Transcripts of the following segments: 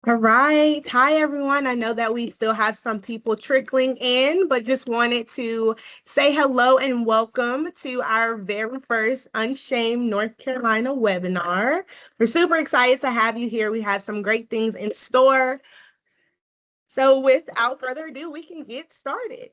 All right. Hi, everyone. I know that we still have some people trickling in, but just wanted to say hello and welcome to our very first Unshame North Carolina webinar. We're super excited to have you here. We have some great things in store. So without further ado, we can get started.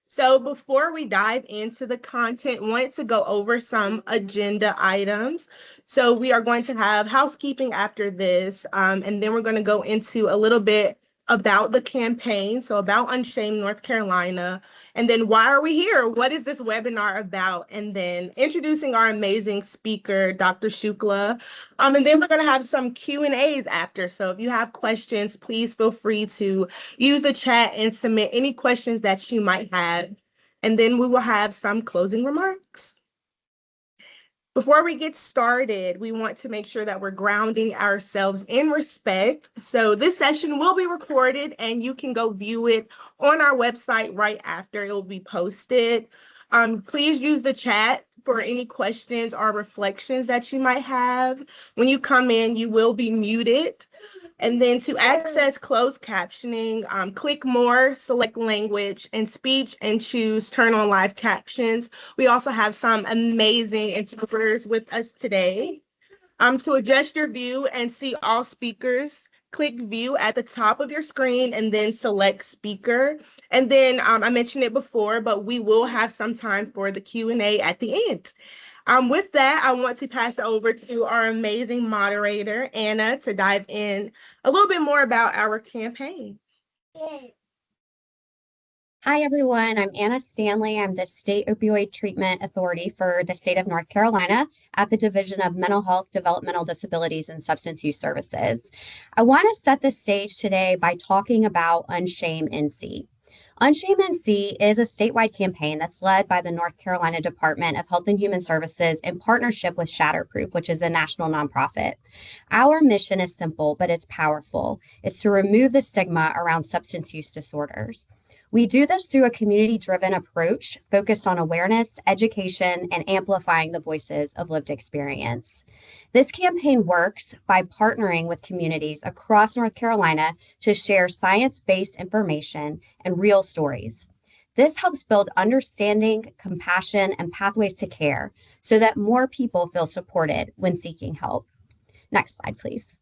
So before we dive into the content, wanted to go over some agenda items. So we are going to have housekeeping after this, and then we're going to go into a little bit about the campaign, so about Unshame North Carolina, and then why are we here? What is this webinar about? And then introducing our amazing speaker, Dr. Shukla. And then we're going to have some Q&As after. So if you have questions, please feel free to use the chat and submit any questions that you might have. And then we will have some closing remarks. Before we get started, we want to make sure that we're grounding ourselves in respect. So this session will be recorded and you can go view it on our website right after it will be posted. Please use the chat for any questions or reflections that you might have. When you come in, you will be muted. And then to access closed captioning, click more, select language and speech, and choose turn on live captions. We also have some amazing interpreters with us today. To adjust your view and see all speakers, click view at the top of your screen and then select speaker. And then I mentioned it before, but we will have some time for the Q&A at the end. With that, I want to pass it over to our amazing moderator, Anna, to dive in a little bit more about our campaign. Hi, everyone. I'm Anna Stanley. I'm the State Opioid Treatment Authority for the state of North Carolina at the Division of Mental Health, Developmental Disabilities, and Substance Use Services. I want to set the stage today by talking about Unshame NC. Unshame NC is a statewide campaign that's led by the North Carolina Department of Health and Human Services in partnership with Shatterproof, which is a national nonprofit. Our mission is simple, but it's powerful. It's to remove the stigma around substance use disorders. We do this through a community-driven approach focused on awareness, education, and amplifying the voices of lived experience. This campaign works by partnering with communities across North Carolina to share science-based information and real stories. This helps build understanding, compassion, and pathways to care so that more people feel supported when seeking help. Next slide, please.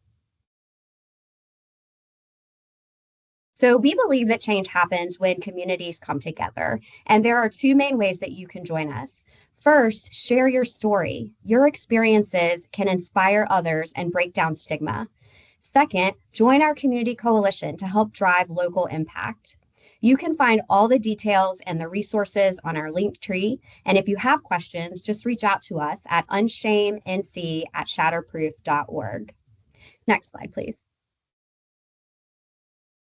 So we believe that change happens when communities come together, and there are two main ways that you can join us. First, share your story. Your experiences can inspire others and break down stigma. Second, join our community coalition to help drive local impact. You can find all the details and the resources on our Linktree, and if you have questions, just reach out to us at unshamenc@shatterproof.org. Next slide, please.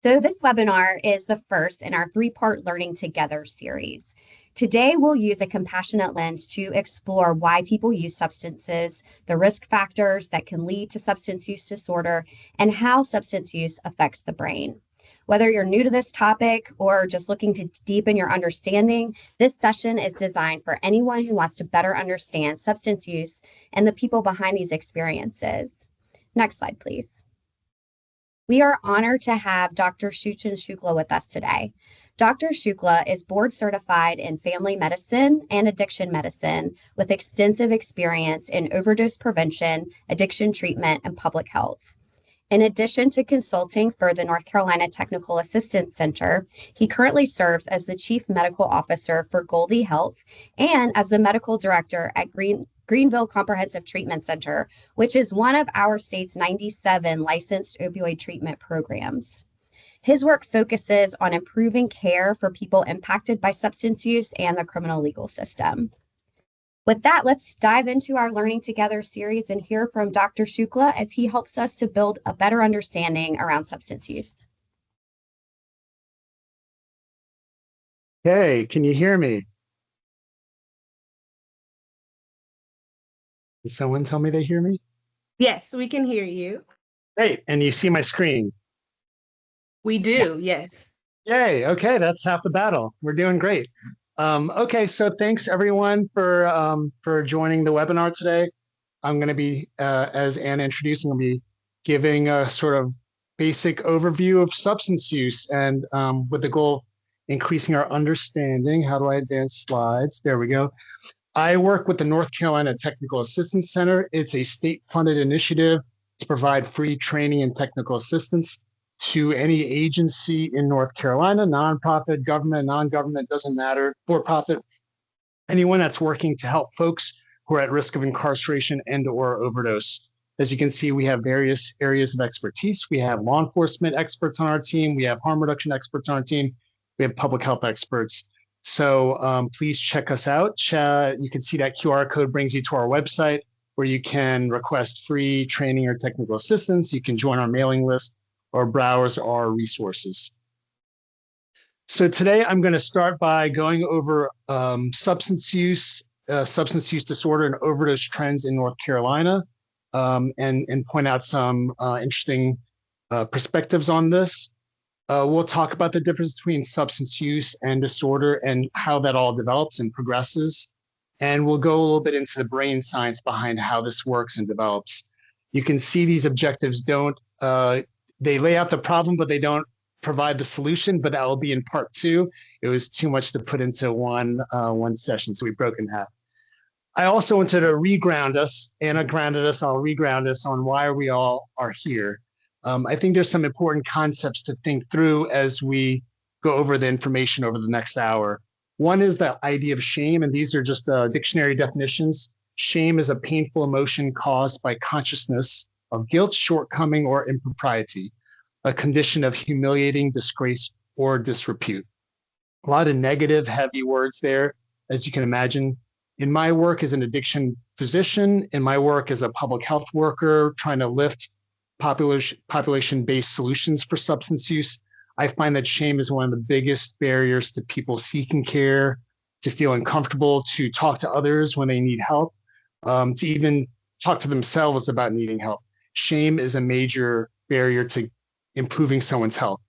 So this webinar is the first in our three-part Learning Together series. Today, we'll use a compassionate lens to explore why people use substances, the risk factors that can lead to substance use disorder, and how substance use affects the brain. Whether you're new to this topic or just looking to deepen your understanding, this session is designed for anyone who wants to better understand substance use and the people behind these experiences. Next slide, please. We are honored to have Dr. Shuchin Shukla with us today. Dr. Shukla is board certified in family medicine and addiction medicine with extensive experience in overdose prevention, addiction treatment, and public health. In addition to consulting for the North Carolina Technical Assistance Center, he currently serves as the Chief Medical Officer for Goldie Health and as the Medical Director at Greenville Comprehensive Treatment Center, which is one of our state's 97 licensed opioid treatment programs. His work focuses on improving care for people impacted by substance use and the criminal legal system. With that, let's dive into our Learning Together series and hear from Dr. Shukla as he helps us to build a better understanding around substance use. Hey, can you hear me? Did someone tell me they hear me? Yes, we can hear you. Hey, and you see my screen? We do, yes. Yay, okay, that's half the battle. We're doing great. Okay, so thanks everyone for joining the webinar today. I'm going to be, as Anna introduced, I'm going to be giving a sort of basic overview of substance use and with the goal of increasing our understanding. How do I advance slides? There we go. I work with the North Carolina Technical Assistance Center. It's a state-funded initiative to provide free training and technical assistance to any agency in North Carolina, nonprofit, government, non-government, doesn't matter, for-profit, anyone that's working to help folks who are at risk of incarceration and or overdose. As you can see, we have various areas of expertise. We have law enforcement experts on our team. We have harm reduction experts on our team. We have public health experts. So please check us out. You can see that QR code brings you to our website where you can request free training or technical assistance. You can join our mailing list or browse our resources. So today I'm going to start by going over substance use disorder and overdose trends in North Carolina, and point out some interesting perspectives on this. We'll talk about the difference between substance use and disorder and how that all develops and progresses. And we'll go a little bit into the brain science behind how this works and develops. You can see these objectives they lay out the problem, but they don't provide the solution, but that will be in part 2. It was too much to put into one session, so we broke in half. I also wanted to reground us. Anna grounded us, I'll reground us on why we all are here. I think there's some important concepts to think through as we go over the information over the next hour. One is the idea of shame, and these are just dictionary definitions. Shame is a painful emotion caused by consciousness of guilt, shortcoming, or impropriety, a condition of humiliating disgrace or disrepute. A lot of negative, heavy words there, as you can imagine. In my work as an addiction physician, in my work as a public health worker, trying to lift population-based solutions for substance use, I find that shame is one of the biggest barriers to people seeking care, to feeling comfortable, to talk to others when they need help, to even talk to themselves about needing help. Shame is a major barrier to improving someone's health.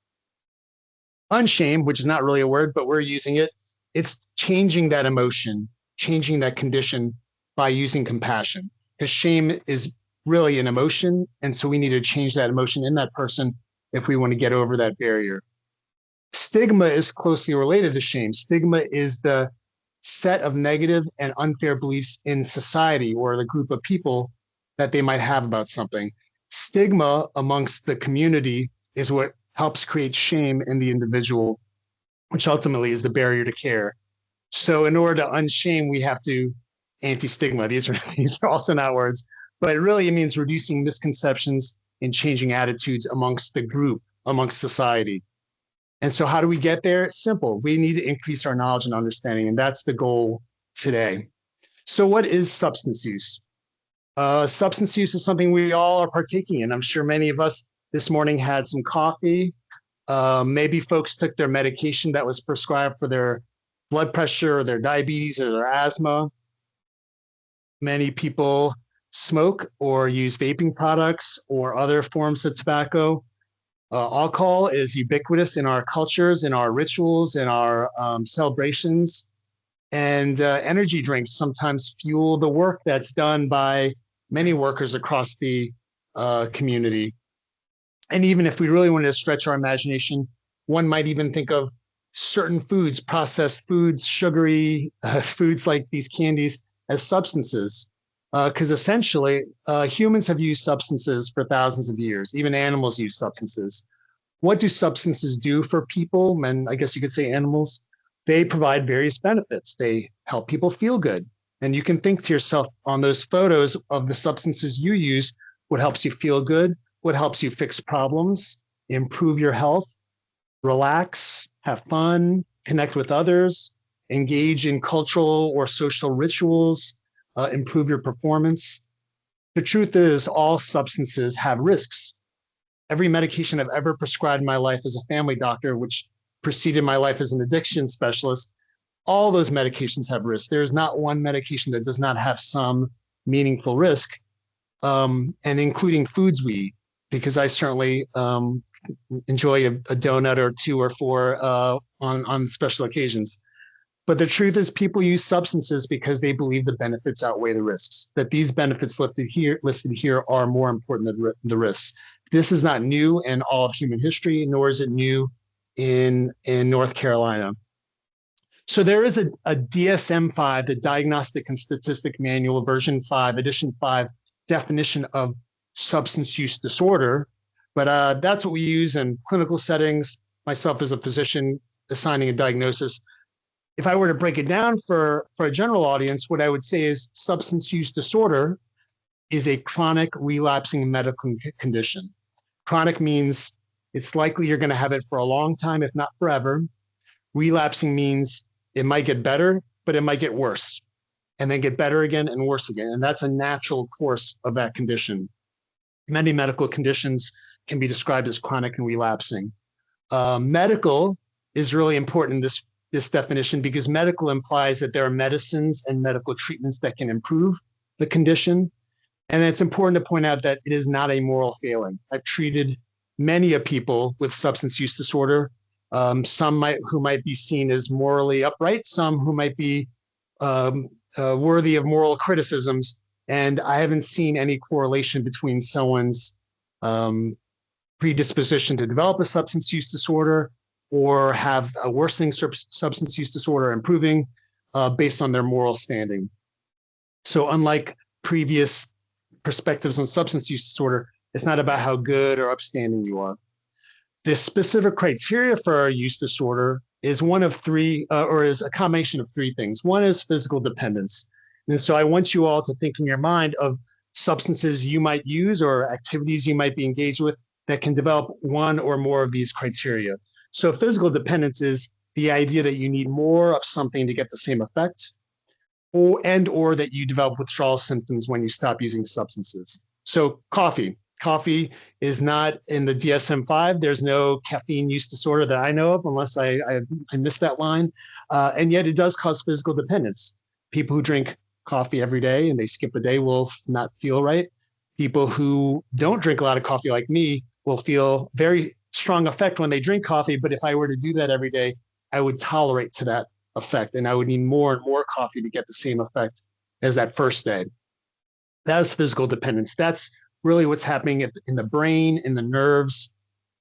Unshame, which is not really a word, but we're using it, it's changing that emotion, changing that condition by using compassion. Because shame is really an emotion, and so we need to change that emotion in that person if we want to get over that barrier. Stigma is closely related to shame. Stigma is the set of negative and unfair beliefs in society or the group of people that they might have about something. Stigma amongst the community is what helps create shame in the individual, which ultimately is the barrier to care. So in order to unshame, we have to anti-stigma. These are also not words, but really it means reducing misconceptions and changing attitudes amongst the group, amongst society. And so how do we get there? Simple. We need to increase our knowledge and understanding, and that's the goal today. So what is substance use? Substance use is something we all are partaking in. I'm sure many of us this morning had some coffee. Maybe folks took their medication that was prescribed for their blood pressure or their diabetes or their asthma. Many people smoke or use vaping products or other forms of tobacco. Alcohol is ubiquitous in our cultures, in our rituals, in our celebrations. And energy drinks sometimes fuel the work that's done by many workers across the community. And even if we really wanted to stretch our imagination, one might even think of certain foods, processed foods, sugary foods like these candies as substances. Because essentially, humans have used substances for thousands of years. Even animals use substances. What do substances do for people? And I guess you could say animals. They provide various benefits. They help people feel good. And you can think to yourself on those photos of the substances you use, what helps you feel good, what helps you fix problems, improve your health, relax, have fun, connect with others, engage in cultural or social rituals, improve your performance. The truth is all substances have risks. Every medication I've ever prescribed in my life as a family doctor, which preceded my life as an addiction specialist, all those medications have risks. There's not one medication that does not have some meaningful risk, and including foods we eat, because I certainly enjoy a donut or two or four on special occasions. But the truth is people use substances because they believe the benefits outweigh the risks, that these benefits listed here are more important than the risks. This is not new in all of human history, nor is it new in North Carolina. So there is a DSM-5, the Diagnostic and Statistic Manual, version 5, edition 5, definition of substance use disorder. But that's what we use in clinical settings, myself as a physician assigning a diagnosis. If I were to break it down for a general audience, what I would say is substance use disorder is a chronic relapsing medical condition. Chronic means it's likely you're going to have it for a long time, if not forever. Relapsing means it might get better, but it might get worse, and then get better again and worse again. And that's a natural course of that condition. Many medical conditions can be described as chronic and relapsing. Medical is really important in this definition because medical implies that there are medicines and medical treatments that can improve the condition. And it's important to point out that it is not a moral failing. I've treated many of people with substance use disorder, some who might be seen as morally upright, some who might be worthy of moral criticisms. And I haven't seen any correlation between someone's predisposition to develop a substance use disorder or have a worsening substance use disorder improving based on their moral standing. So unlike previous perspectives on substance use disorder, it's not about how good or upstanding you are. The specific criteria for a use disorder is one of three, or is a combination of three things. One is physical dependence. And so I want you all to think in your mind of substances you might use or activities you might be engaged with that can develop one or more of these criteria. So physical dependence is the idea that you need more of something to get the same effect, or that you develop withdrawal symptoms when you stop using substances. So coffee is not in the DSM-5. There's no caffeine use disorder that I know of, unless I missed that line. And yet it does cause physical dependence. People who drink coffee every day and they skip a day will not feel right. People who don't drink a lot of coffee like me will feel very strong effect when they drink coffee. But if I were to do that every day, I would tolerate to that effect, and I would need more and more coffee to get the same effect as that first day. That is physical dependence. That's really what's happening in the brain, in the nerves,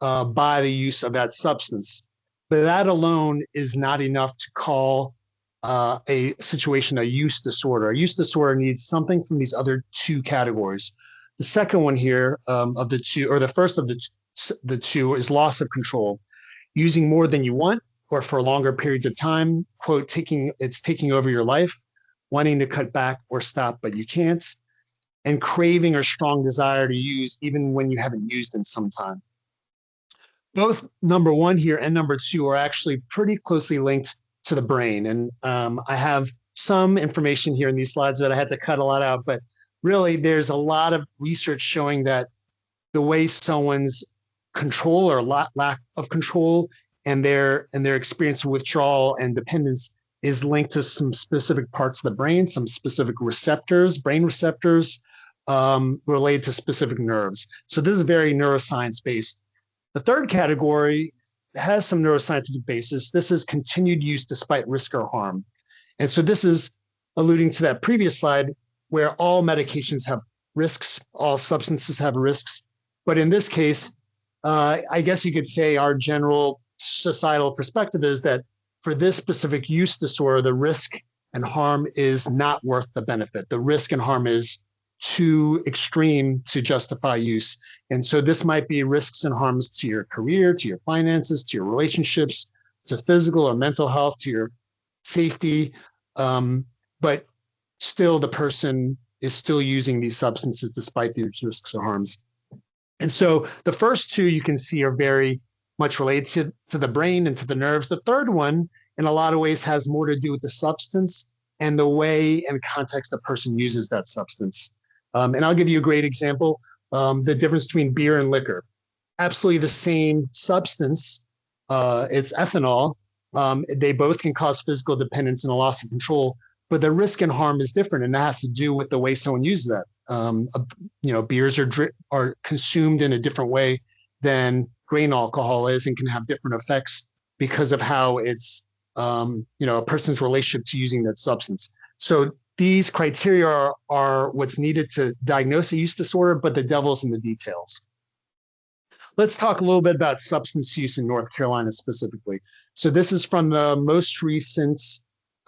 by the use of that substance. But that alone is not enough to call a situation a use disorder. A use disorder needs something from these other two categories. The second one here of the two, or the first of the two, is loss of control. Using more than you want or for longer periods of time, quote, it's taking over your life, wanting to cut back or stop, but you can't, and craving or strong desire to use even when you haven't used in some time. Both number one here and number two are actually pretty closely linked to the brain. And I have some information here in these slides that I had to cut a lot out, but really there's a lot of research showing that the way someone's control or lack of control and their experience of withdrawal and dependence is linked to some specific parts of the brain, some specific receptors, brain receptors related to specific nerves. So this is very neuroscience based. The third category has some neuroscientific basis. This is continued use despite risk or harm. And so this is alluding to that previous slide where all medications have risks, all substances have risks. But in this case, I guess you could say our general societal perspective is that for this specific use disorder, the risk and harm is not worth the benefit. The risk and harm is too extreme to justify use. And so this might be risks and harms to your career, to your finances, to your relationships, to physical or mental health, to your safety. But still the person is still using these substances despite these risks or harms. And so the first two you can see are very much related to the brain and to the nerves. The third one, in a lot of ways, has more to do with the substance and the way and context the person uses that substance. And I'll give you a great example, the difference between beer and liquor. Absolutely the same substance, it's ethanol. They both can cause physical dependence and a loss of control, but the risk and harm is different, and that has to do with the way someone uses that. Beers are consumed in a different way than grain alcohol is and can have different effects because of how it's a person's relationship to using that substance. So these criteria are what's needed to diagnose a use disorder, but the devil's in the details. Let's talk a little bit about substance use in North Carolina specifically. So this is from the most recent,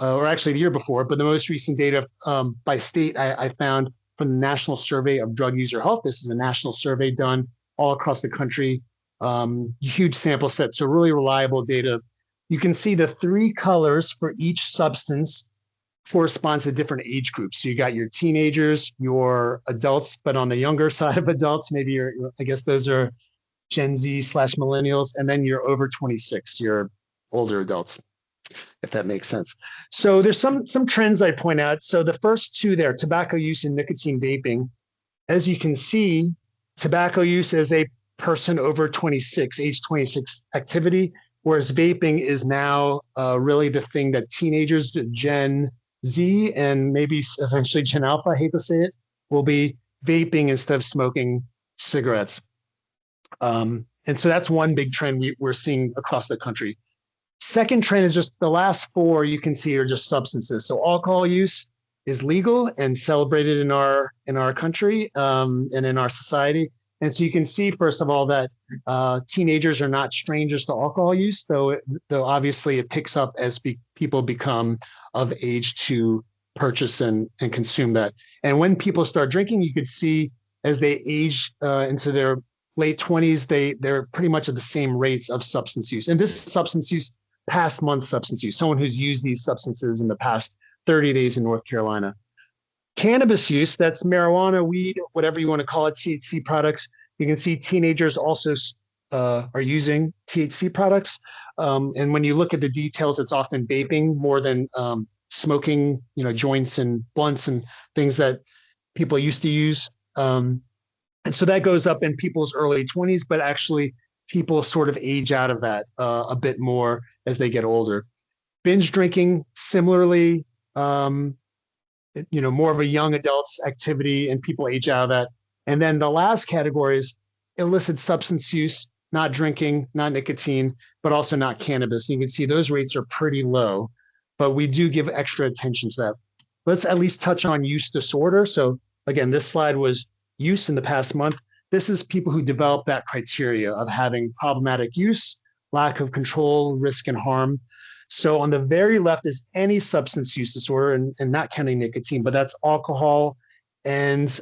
or actually the year before, but the most recent data by state I found from the National Survey of Drug User Health. This is a national survey done all across the country, huge sample set, so really reliable data. You can see the 3 colors for each substance corresponds to different age groups. So you got your teenagers, your adults, but on the younger side of adults, maybe I guess those are Gen Z / millennials, and then you're over 26, you're older adults, if that makes sense. So there's some trends I point out. So the first 2 there, tobacco use and nicotine vaping. As you can see, tobacco use as a person over 26, age 26 activity, whereas vaping is now really the thing that teenagers, Gen Z, and maybe eventually Gen Alpha, I hate to say it, will be vaping instead of smoking cigarettes. And so that's one big trend we're seeing across the country. Second trend is just the last 4 you can see are just substances. So alcohol use is legal and celebrated in our country and in our society. And so you can see, first of all, that teenagers are not strangers to alcohol use, though obviously it picks up as people become of age to purchase and consume that. And when people start drinking, you could see as they age into their late 20s, they're pretty much at the same rates of substance use. And this is substance use, past month substance use, someone who's used these substances in the past 30 days in North Carolina. Cannabis use, that's marijuana, weed, whatever you want to call it, THC products. You can see teenagers also are using THC products. And when you look at the details, it's often vaping more than smoking, joints and blunts and things that people used to use. And so that goes up in people's early 20s, but actually people sort of age out of that a bit more as they get older. Binge drinking, similarly, more of a young adults activity, and people age out of that. And then the last category is illicit substance use, not drinking, not nicotine, but also not cannabis. You can see those rates are pretty low, but we do give extra attention to that. Let's at least touch on use disorder. So again, this slide was use in the past month. This is people who develop that criteria of having problematic use, lack of control, risk, and harm. So on the very left is any substance use disorder, and not counting nicotine, but that's alcohol and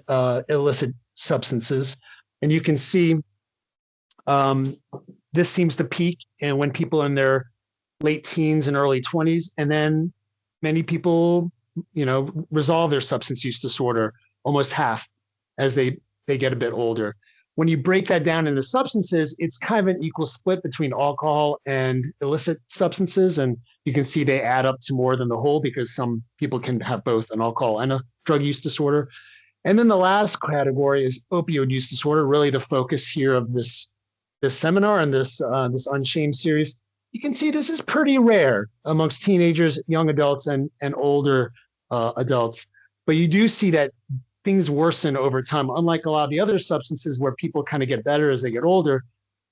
illicit substances. And you can see this seems to peak and when people in their late teens and early 20s, and then many people, resolve their substance use disorder, almost half, as they get a bit older. When you break that down into substances, it's kind of an equal split between alcohol and illicit substances. And you can see they add up to more than the whole, because some people can have both an alcohol and a drug use disorder. And then the last category is opioid use disorder, really the focus here of this seminar and this Unshame series. You can see this is pretty rare amongst teenagers, young adults, and older adults. But you do see that things worsen over time. Unlike a lot of the other substances where people kind of get better as they get older,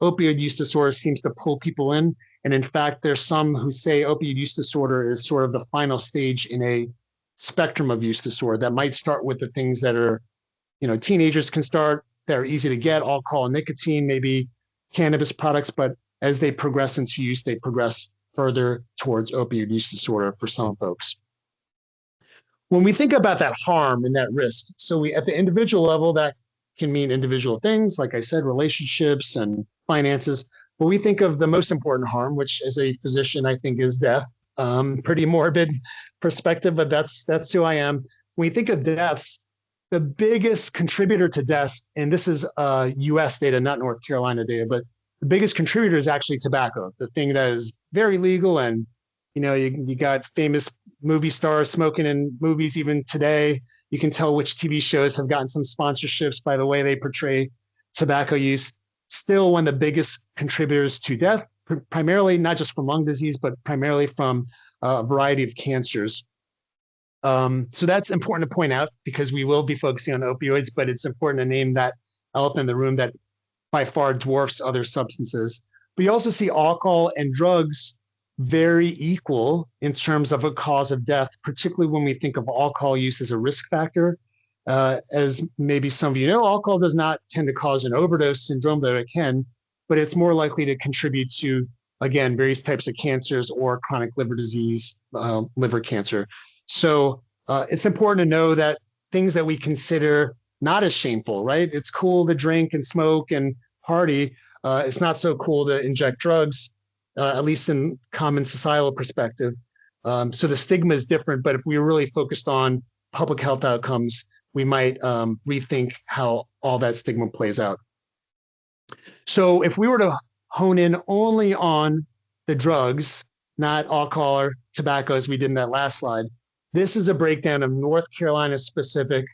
opioid use disorder seems to pull people in. And in fact, there's some who say opioid use disorder is sort of the final stage in a spectrum of use disorder that might start with the things that are, teenagers can start, that are easy to get, alcohol and nicotine, maybe cannabis products, but as they progress into use, they progress further towards opioid use disorder for some folks. When we think about that harm and that risk, so at the individual level, that can mean individual things, like I said, relationships and finances. But we think of the most important harm, which as a physician, I think is death. Pretty morbid perspective, but that's who I am. When we think of deaths, the biggest contributor to deaths, and this is US data, not North Carolina data, but the biggest contributor is actually tobacco, the thing that is very legal. And, you got famous movie stars smoking in movies even today. You can tell which TV shows have gotten some sponsorships by the way they portray tobacco use. Still one of the biggest contributors to death, primarily not just from lung disease, but primarily from a variety of cancers. So that's important to point out, because we will be focusing on opioids, but it's important to name that elephant in the room that by far dwarfs other substances. But you also see alcohol and drugs very equal in terms of a cause of death, particularly when we think of alcohol use as a risk factor. As maybe some of you know, alcohol does not tend to cause an overdose syndrome, though it can, but it's more likely to contribute to, again, various types of cancers or chronic liver disease, liver cancer. So it's important to know that things that we consider not as shameful, right? It's cool to drink and smoke and party. It's not so cool to inject drugs, at least in common societal perspective. So the stigma is different, but if we were really focused on public health outcomes, we might rethink how all that stigma plays out. So if we were to hone in only on the drugs, not alcohol or tobacco, as we did in that last slide, this is a breakdown of North Carolina specific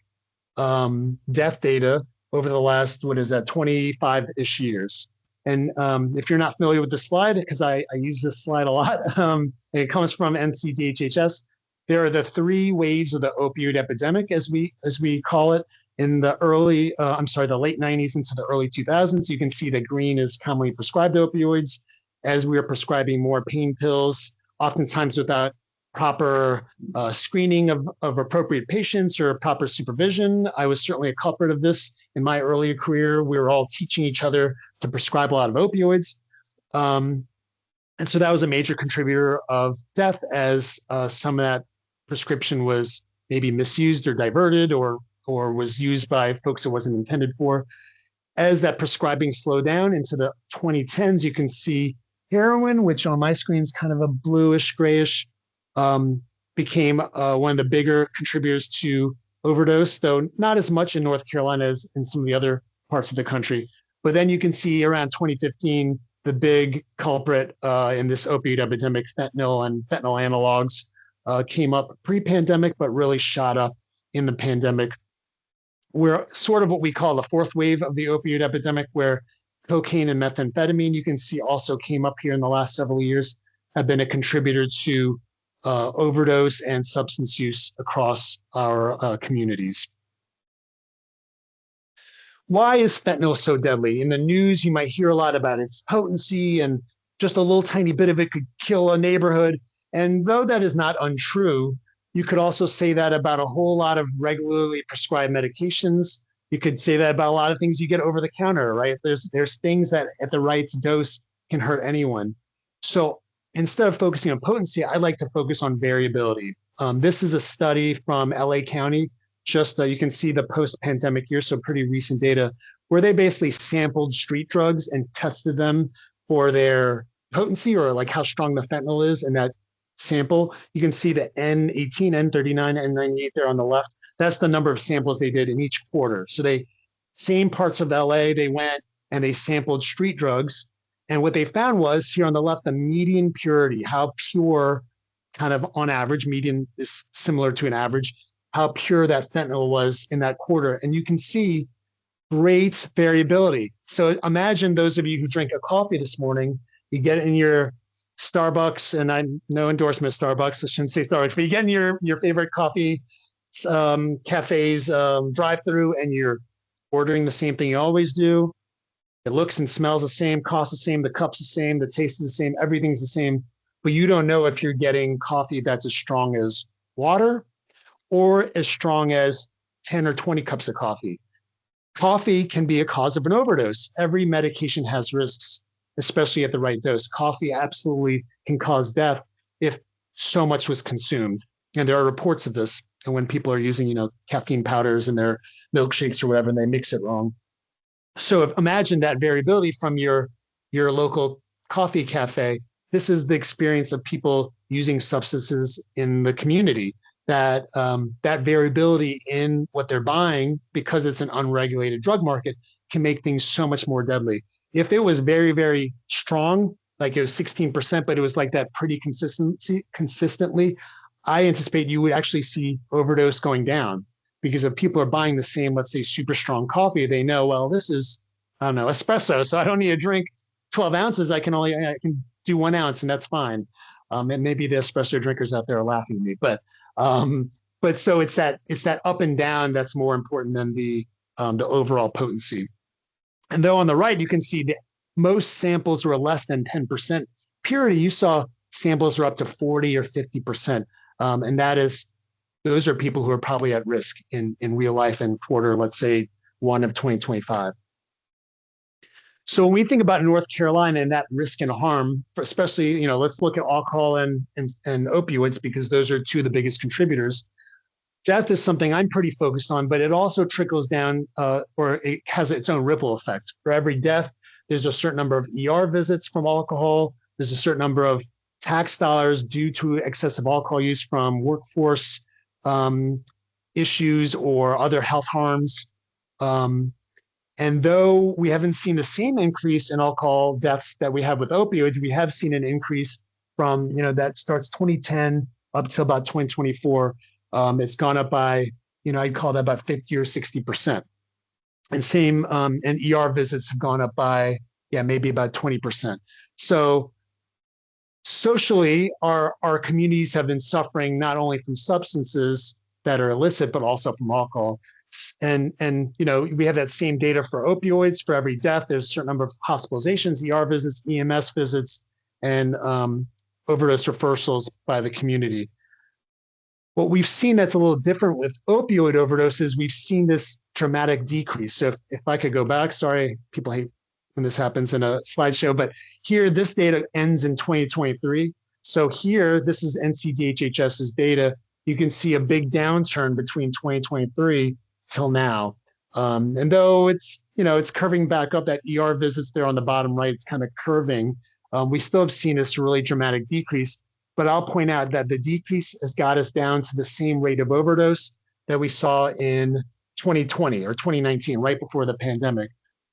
death data over the last, 25-ish years. And if you're not familiar with the slide, because I use this slide a lot, and it comes from NCDHHS, there are the three waves of the opioid epidemic, as we call it, in the the late 90s into the early 2000s. You can see that green is commonly prescribed opioids as we are prescribing more pain pills, oftentimes without proper screening of appropriate patients or proper supervision. I was certainly a culprit of this in my earlier career. We were all teaching each other to prescribe a lot of opioids. And so that was a major contributor of death, as some of that prescription was maybe misused or diverted or was used by folks it wasn't intended for. As that prescribing slowed down into the 2010s, you can see heroin, which on my screen is kind of a bluish, grayish, became one of the bigger contributors to overdose, though not as much in North Carolina as in some of the other parts of the country. But then you can see around 2015, the big culprit in this opioid epidemic, fentanyl and fentanyl analogs, came up pre-pandemic, but really shot up in the pandemic. We're sort of what we call the fourth wave of the opioid epidemic, where cocaine and methamphetamine, you can see, also came up here in the last several years, have been a contributor to overdose and substance use across our communities. Why is fentanyl so deadly? In the news, you might hear a lot about its potency, and just a little tiny bit of it could kill a neighborhood. And though that is not untrue, you could also say that about a whole lot of regularly prescribed medications. You could say that about a lot of things you get over the counter, right? There's things that at the right dose can hurt anyone. So instead of focusing on potency, I like to focus on variability. This is a study from LA County. Just you can see the post-pandemic year, so pretty recent data, where they basically sampled street drugs and tested them for their potency, or like how strong the fentanyl is in that sample. You can see the N18, N39, N98 there on the left. That's the number of samples they did in each quarter. So same parts of LA, they went and they sampled street drugs. And what they found was, here on the left, the median purity, how pure, kind of on average, median is similar to an average, how pure that fentanyl was in that quarter. And you can see great variability. So imagine those of you who drink a coffee this morning, you get in your Starbucks, and I'm no endorsement of Starbucks, I shouldn't say Starbucks, but you get in your favorite coffee cafes drive-through, and you're ordering the same thing you always do. It looks and smells the same, costs the same, the cup's the same, the taste is the same, everything's the same, but you don't know if you're getting coffee that's as strong as water or as strong as 10 or 20 cups of coffee. Coffee can be a cause of an overdose. Every medication has risks, especially at the right dose. Coffee absolutely can cause death if so much was consumed. And there are reports of this. And when people are using, caffeine powders in their milkshakes or whatever, and they mix it wrong. So imagine that variability from your local coffee cafe. This is the experience of people using substances in the community. That variability in what they're buying, because it's an unregulated drug market, can make things so much more deadly. If it was very, very strong, like it was 16%, but it was like that pretty consistently, I anticipate you would actually see overdose going down, because if people are buying the same, let's say, super strong coffee, they know, well, this is, I don't know, espresso, so I don't need to drink 12 ounces. I can do 1 ounce, and that's fine. And maybe the espresso drinkers out there are laughing at me, but so it's that up and down that's more important than the overall potency. And though on the right, you can see that most samples were less than 10% purity. You saw samples are up to 40 or 50%. And those are people who are probably at risk in real life in quarter, let's say, 1 of 2025. So when we think about North Carolina and that risk and harm, especially, let's look at alcohol and opioids, because those are two of the biggest contributors. Death is something I'm pretty focused on, but it also trickles down, or it has its own ripple effect. For every death, there's a certain number of ER visits from alcohol. There's a certain number of tax dollars due to excessive alcohol use from workforce issues or other health harms. And though we haven't seen the same increase in alcohol deaths that we have with opioids, we have seen an increase from, that starts 2010 up to about 2024. It's gone up by, I'd call that about 50 or 60%. And same, and ER visits have gone up by, maybe about 20%. So socially, our communities have been suffering not only from substances that are illicit, but also from alcohol. And we have that same data for opioids. For every death, there's a certain number of hospitalizations, ER visits, EMS visits, and overdose reversals by the community. What we've seen that's a little different with opioid overdoses, we've seen this dramatic decrease. So if I could go back, sorry, people hate when this happens in a slideshow, but here, this data ends in 2023. So here, this is NCDHHS's data. You can see a big downturn between 2023 till now. And though it's curving back up, that ER visits there on the bottom right, it's kind of curving. We still have seen this really dramatic decrease. But I'll point out that the decrease has got us down to the same rate of overdose that we saw in 2020 or 2019, right before the pandemic,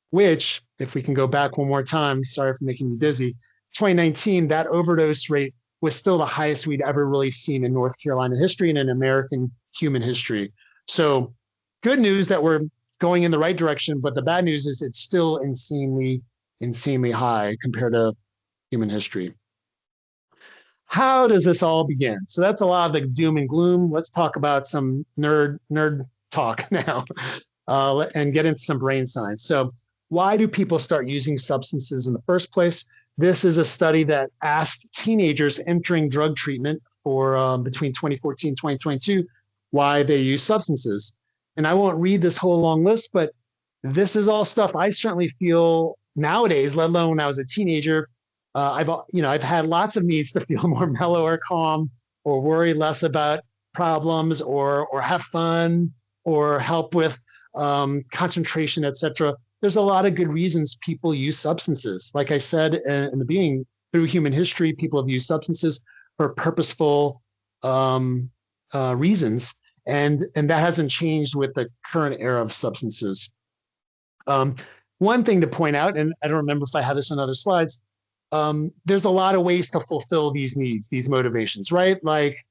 which, if we can go back one more time, sorry for making me dizzy, 2019, that overdose rate was still the highest we'd ever really seen in North Carolina history and in American human history. So good news that we're going in the right direction, but the bad news is it's still insanely high compared to human history. How does this all begin? So that's a lot of the doom and gloom. Let's talk about some nerd talk now and get into some brain science. So why do people start using substances in the first place? This is a study that asked teenagers entering drug treatment for between 2014 and 2022 why they use substances. And I won't read this whole long list, but this is all stuff I certainly feel nowadays, let alone when I was a teenager. I've had lots of needs to feel more mellow or calm, or worry less about problems, or have fun, or help with concentration, etc. There's a lot of good reasons people use substances. Like I said in the beginning, through human history, people have used substances for purposeful reasons, and that hasn't changed with the current era of substances. One thing to point out, and I don't remember if I have this on other slides. There's a lot of ways to fulfill these needs, these motivations, right? Like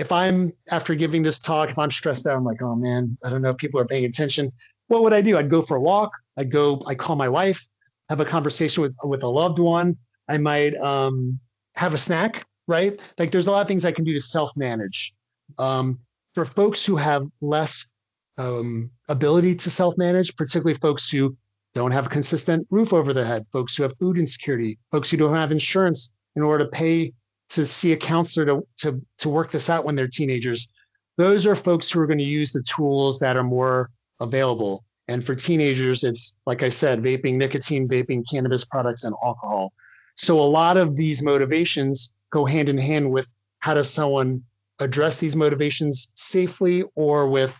if I'm, after giving this talk, if I'm stressed out, I'm like, oh man, I don't know if people are paying attention. What would I do? I'd go for a walk. I call my wife, have a conversation with a loved one. I might have a snack, right? Like there's a lot of things I can do to self-manage. For folks who have less ability to self-manage, particularly folks who don't have a consistent roof over their head, folks who have food insecurity, folks who don't have insurance in order to pay to see a counselor to work this out when they're teenagers. Those are folks who are going to use the tools that are more available. And for teenagers, it's, like I said, vaping, nicotine, vaping, cannabis products, and alcohol. So a lot of these motivations go hand in hand with how does someone address these motivations safely or with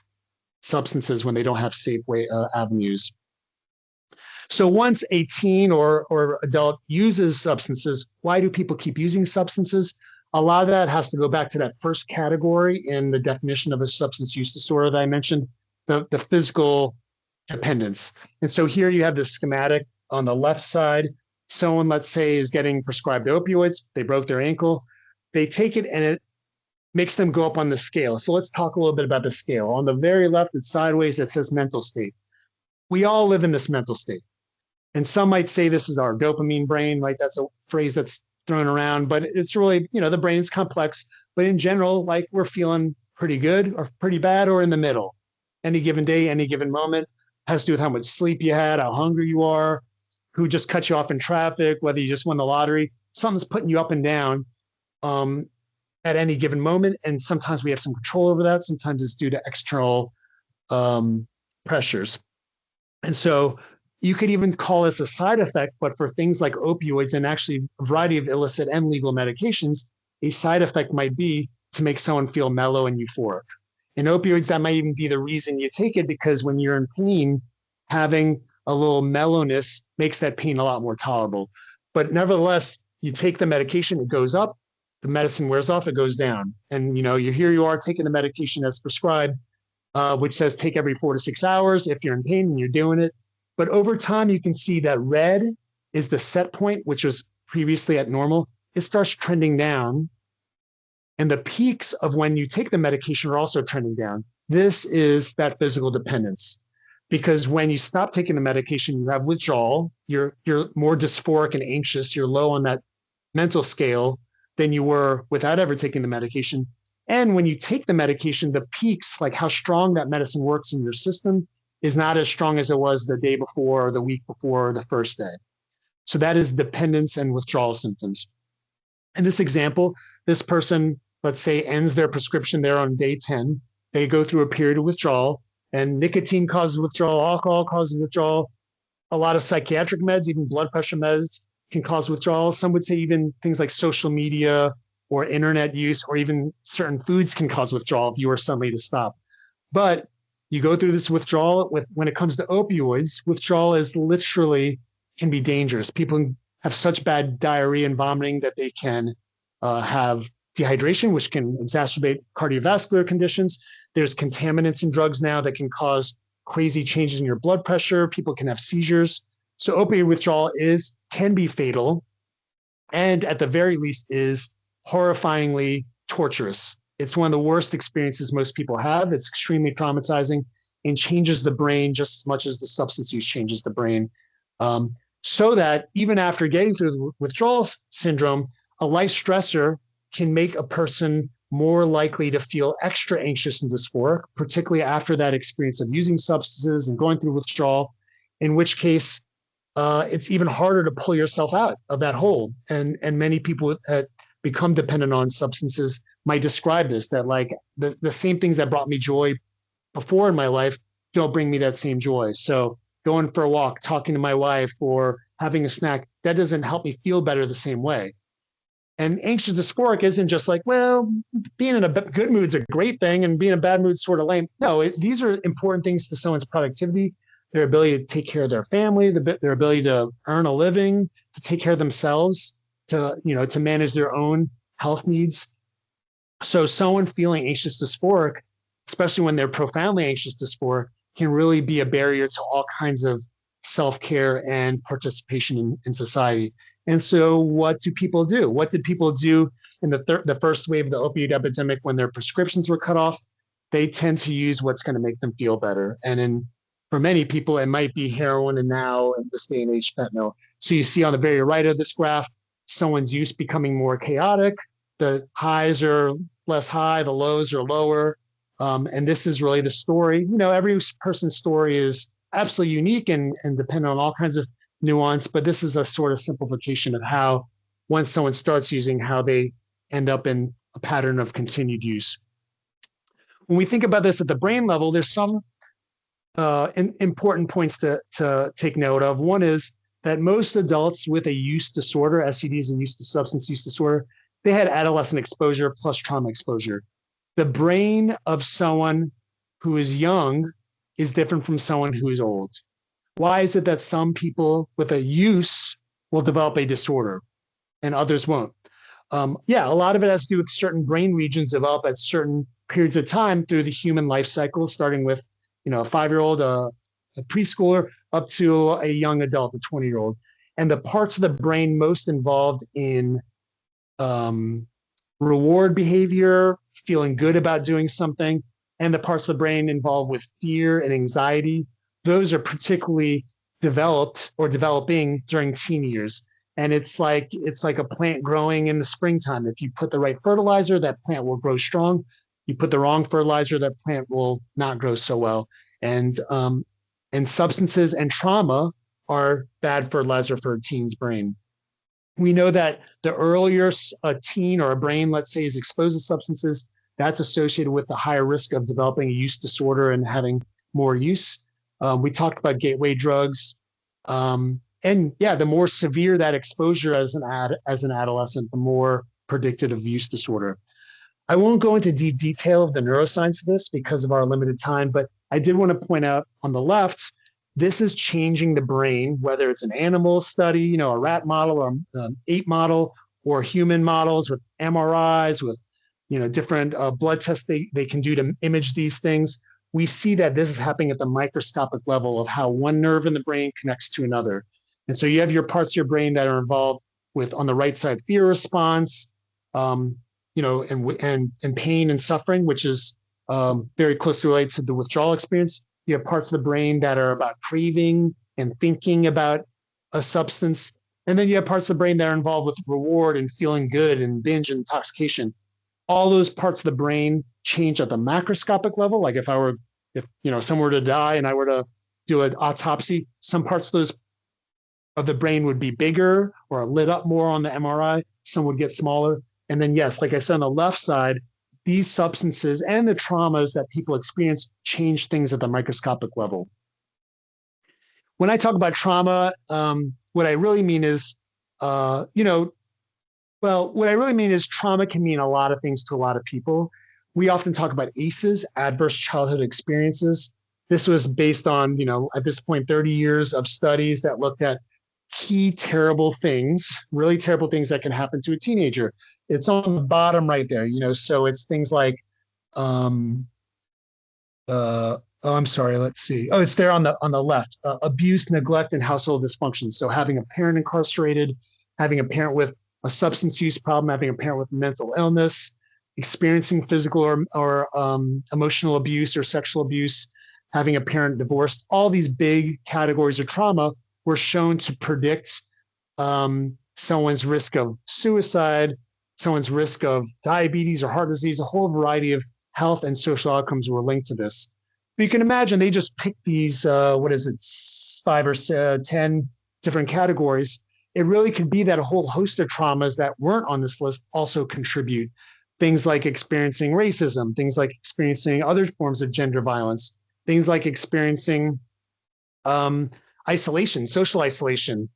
substances when they don't have safe avenues. So once a teen or adult uses substances, why do people keep using substances? A lot of that has to go back to that first category in the definition of a substance use disorder that I mentioned, the physical dependence. And so here you have the schematic on the left side. Someone, let's say, is getting prescribed opioids. They broke their ankle. They take it and it makes them go up on the scale. So let's talk a little bit about the scale. On the very left, it's sideways, it says mental state. We all live in this mental state. And some might say this is our dopamine brain, right? That's a phrase that's thrown around, but it's really, the brain is complex. But in general, like we're feeling pretty good or pretty bad or in the middle. Any given day, any given moment has to do with how much sleep you had, how hungry you are, who just cut you off in traffic, whether you just won the lottery. Something's putting you up and down. um, at any given moment. And sometimes we have some control over that. Sometimes it's due to external pressures. And so you could even call this a side effect, but for things like opioids and actually a variety of illicit and legal medications, a side effect might be to make someone feel mellow and euphoric. In opioids, that might even be the reason you take it, because when you're in pain, having a little mellowness makes that pain a lot more tolerable. But nevertheless, you take the medication, it goes up, the medicine wears off, it goes down. And here you are taking the medication as prescribed, which says take every 4 to 6 hours if you're in pain and you're doing it. But over time, you can see that red is the set point, which was previously at normal. It starts trending down. And the peaks of when you take the medication are also trending down. This is that physical dependence. Because when you stop taking the medication, you have withdrawal, you're more dysphoric and anxious, you're low on that mental scale than you were without ever taking the medication. And when you take the medication, the peaks, like how strong that medicine works in your system, is not as strong as it was the day before or the week before or the first day. So that is dependence and withdrawal symptoms. In this example, this person, let's say, ends their prescription there on day 10. They go through a period of withdrawal, and nicotine causes withdrawal, alcohol causes withdrawal. A lot of psychiatric meds, even blood pressure meds, can cause withdrawal. Some would say even things like social media or internet use or even certain foods can cause withdrawal if you were suddenly to stop. But you go through this withdrawal. When it comes to opioids, withdrawal is literally can be dangerous. People have such bad diarrhea and vomiting that they can have dehydration, which can exacerbate cardiovascular conditions. There's contaminants in drugs now that can cause crazy changes in your blood pressure. People can have seizures. So opioid withdrawal can be fatal, and at the very least is horrifyingly torturous. It's one of the worst experiences most people have. It's extremely traumatizing and changes the brain just as much as the substance use changes the brain. So that even after getting through the withdrawal syndrome, a life stressor can make a person more likely to feel extra anxious and dysphoric, particularly after that experience of using substances and going through withdrawal, in which case it's even harder to pull yourself out of that hole. And many people that become dependent on substances might describe this, that like the same things that brought me joy before in my life don't bring me that same joy. So going for a walk, talking to my wife, or having a snack, that doesn't help me feel better the same way. And anxious dysphoric isn't just like, well, being in a good mood's a great thing and being in a bad mood's sort of lame. No, these are important things to someone's productivity, their ability to take care of their family, their ability to earn a living, to take care of themselves, to manage their own health needs. So someone feeling anxious dysphoric, especially when they're profoundly anxious dysphoric, can really be a barrier to all kinds of self-care and participation in society. And so what do people do? What did people do in the first wave of the opioid epidemic when their prescriptions were cut off? They tend to use what's going to make them feel better. And for many people, it might be heroin, and now in this day and age, fentanyl. So you see on the very right of this graph, someone's use becoming more chaotic. The highs are less high, the lows are lower. And this is really the story. Every person's story is absolutely unique and dependent on all kinds of nuance, but this is a sort of simplification of how, once someone starts using, how they end up in a pattern of continued use. When we think about this at the brain level, there's some important points to take note of. One is that most adults with a use disorder, SEDs and substance use disorder, they had adolescent exposure plus trauma exposure. The brain of someone who is young is different from someone who is old. Why is it that some people with a use will develop a disorder and others won't? A lot of it has to do with certain brain regions develop at certain periods of time through the human life cycle, starting with, a 5-year-old, a preschooler, up to a young adult, a 20-year-old. And the parts of the brain most involved in reward behavior, feeling good about doing something, and the parts of the brain involved with fear and anxiety, those are particularly developed or developing during teen years. And it's like a plant growing in the springtime. If you put the right fertilizer, that plant will grow strong. You put the wrong fertilizer, that plant will not grow so well. And substances and trauma are bad fertilizer for a teen's brain. We know that the earlier a teen or a brain, let's say, is exposed to substances, that's associated with the higher risk of developing a use disorder and having more use. We talked about gateway drugs. And yeah, the more severe that exposure as an adolescent, the more predictive of use disorder. I won't go into deep detail of the neuroscience of this because of our limited time, but I did want to point out on the left, this is changing the brain, whether it's an animal study, a rat model or ape model, or human models with MRIs, with different blood tests they can do to image these things. We see that this is happening at the microscopic level of how one nerve in the brain connects to another. And so you have your parts of your brain that are involved with, on the right side, fear response, and pain and suffering, which is very closely related to the withdrawal experience. You have parts of the brain that are about craving and thinking about a substance. And then you have parts of the brain that are involved with reward and feeling good and binge and intoxication. All those parts of the brain change at the macroscopic level. Like if someone were to die and I were to do an autopsy, some parts of the brain would be bigger or lit up more on the MRI. Some would get smaller. And then, yes, like I said, on the left side, these substances and the traumas that people experience change things at the microscopic level. When I talk about trauma, what I really mean is, what I really mean is trauma can mean a lot of things to a lot of people. We often talk about ACEs, adverse childhood experiences. This was based on, at this point, 30 years of studies that looked at key terrible things, really terrible things that can happen to a teenager. It's on the bottom right there, so it's things like, I'm sorry, let's see. Oh, it's there on the left, abuse, neglect, and household dysfunction. So having a parent incarcerated, having a parent with a substance use problem, having a parent with mental illness, experiencing physical or emotional abuse or sexual abuse, having a parent divorced. All these big categories of trauma were shown to predict someone's risk of suicide, someone's risk of diabetes or heart disease. A whole variety of health and social outcomes were linked to this. But you can imagine they just picked these, 5 or 10 different categories. It really could be that a whole host of traumas that weren't on this list also contribute. Things like experiencing racism, things like experiencing other forms of gender violence, things like experiencing isolation, social isolation.